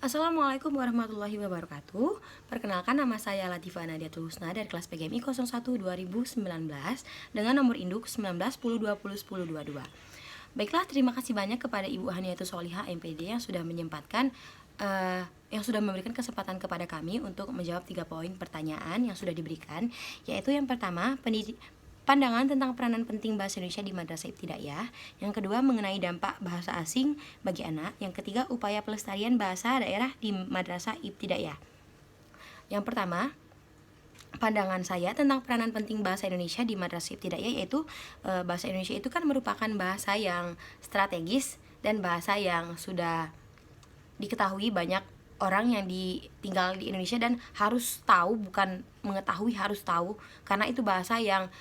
Assalamualaikum warahmatullahi wabarakatuh. Perkenalkan, nama saya Latifah Nadiatul Husna dari kelas PGMI 01 2019 dengan nomor induk 19 10 20 10 22. Baiklah, terima kasih banyak kepada Ibu Haniatus Solihah MPD yang sudah memberikan kesempatan kepada kami untuk menjawab 3 poin pertanyaan yang sudah diberikan, yaitu yang pertama, pandangan tentang peranan penting bahasa Indonesia di Madrasah Ibtidaiyah. Yang kedua, mengenai dampak bahasa asing bagi anak. Yang ketiga, upaya pelestarian bahasa daerah di Madrasah Ibtidaiyah. Yang pertama, pandangan saya tentang peranan penting bahasa Indonesia di Madrasah Ibtidaiyah, yaitu bahasa Indonesia itu kan merupakan bahasa yang strategis dan bahasa yang sudah diketahui banyak orang yang tinggal di Indonesia dan harus tahu, bukan mengetahui, harus tahu, karena itu bahasa yang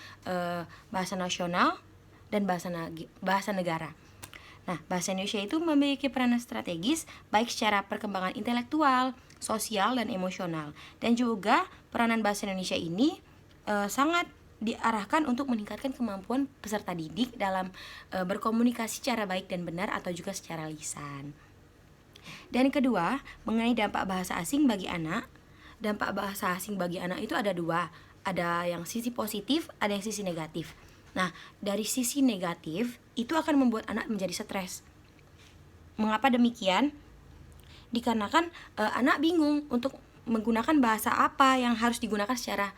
bahasa nasional dan bahasa negara. Nah, bahasa Indonesia itu memiliki peranan strategis baik secara perkembangan intelektual, sosial, dan emosional. Dan juga peranan bahasa Indonesia ini sangat diarahkan untuk meningkatkan kemampuan peserta didik dalam berkomunikasi secara baik dan benar atau juga secara lisan. Dan kedua, mengenai dampak bahasa asing bagi anak. Dampak bahasa asing bagi anak itu ada dua. Ada yang sisi positif, ada yang sisi negatif. Nah, dari sisi negatif, itu akan membuat anak menjadi stres. Mengapa demikian? Dikarenakan anak bingung untuk menggunakan bahasa apa yang harus digunakan secara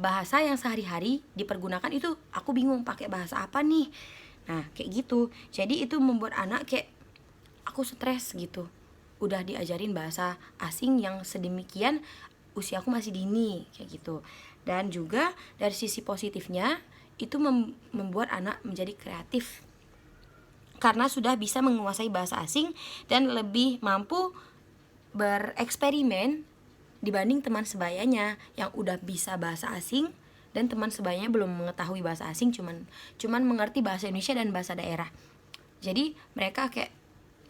bahasa yang sehari-hari dipergunakan, itu aku bingung pakai bahasa apa nih. Nah, kayak gitu. Jadi itu membuat anak kayak, aku stres gitu, udah diajarin bahasa asing yang sedemikian, usia aku masih dini, kayak gitu. Dan juga dari sisi positifnya, itu membuat anak menjadi kreatif karena sudah bisa menguasai bahasa asing dan lebih mampu bereksperimen dibanding teman sebayanya yang udah bisa bahasa asing dan teman sebayanya belum mengetahui bahasa asing, cuman mengerti bahasa Indonesia dan bahasa daerah. Jadi mereka kayak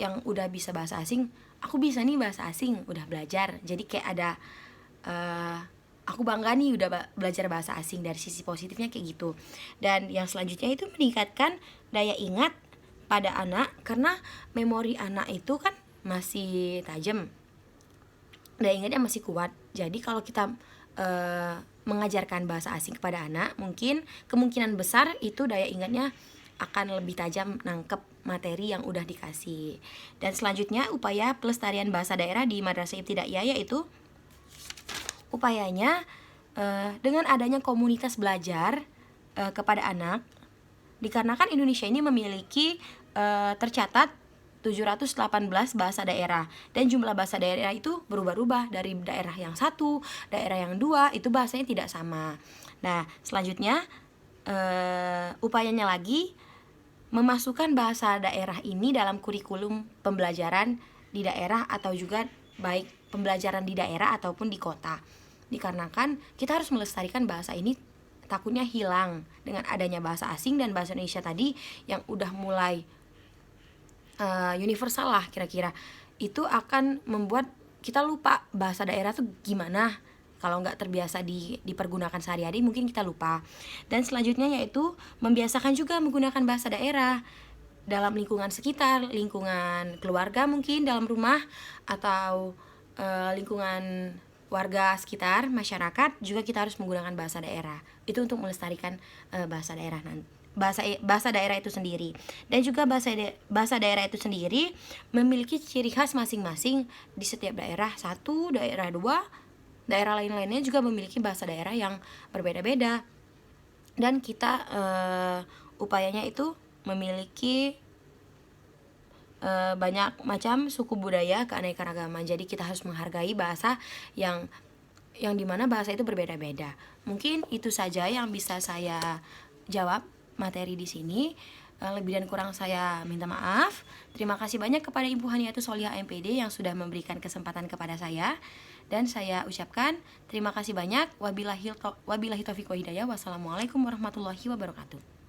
yang udah bisa bahasa asing, aku bisa nih bahasa asing, udah belajar. Jadi kayak ada aku bangga nih udah belajar bahasa asing. Dari sisi positifnya kayak gitu. Dan yang selanjutnya itu meningkatkan daya ingat pada anak, karena memori anak itu kan masih tajam, daya ingatnya masih kuat. Jadi kalau kita mengajarkan bahasa asing kepada anak, mungkin kemungkinan besar itu daya ingatnya akan lebih tajam nangkep materi yang udah dikasih. Dan selanjutnya, upaya pelestarian bahasa daerah di Madrasah Ibtidaiyah, yaitu upayanya dengan adanya komunitas belajar kepada anak. Dikarenakan Indonesia ini memiliki tercatat 718 bahasa daerah, dan jumlah bahasa daerah itu berubah-ubah, dari daerah yang satu, daerah yang dua, itu bahasanya tidak sama. Nah, selanjutnya upayanya lagi memasukkan bahasa daerah ini dalam kurikulum pembelajaran di daerah, atau juga baik pembelajaran di daerah ataupun di kota. Dikarenakan kita harus melestarikan bahasa ini, takutnya hilang dengan adanya bahasa asing dan bahasa Indonesia tadi yang udah mulai universal lah kira-kira. Itu akan membuat kita lupa bahasa daerah tuh gimana. Kalau nggak terbiasa dipergunakan sehari-hari, mungkin kita lupa. Dan selanjutnya yaitu membiasakan juga menggunakan bahasa daerah dalam lingkungan sekitar, lingkungan keluarga mungkin dalam rumah, atau lingkungan warga sekitar, masyarakat, juga kita harus menggunakan bahasa daerah. Itu untuk melestarikan bahasa daerah bahasa daerah itu sendiri. Dan juga bahasa daerah itu sendiri memiliki ciri khas masing-masing di setiap daerah. Satu, daerah dua, daerah lain-lainnya juga memiliki bahasa daerah yang berbeda-beda. Dan kita upayanya itu memiliki banyak macam suku budaya, keanekaragaman. Jadi kita harus menghargai bahasa yang dimana bahasa itu berbeda-beda. Mungkin itu saja yang bisa saya jawab materi di sini. Lebih dan kurang saya minta maaf. Terima kasih banyak kepada Ibu Haniatus Solihah MPD yang sudah memberikan kesempatan kepada saya. Dan saya ucapkan terima kasih banyak. Wabillahi taufiq wa hidayah. Wassalamualaikum warahmatullahi wabarakatuh.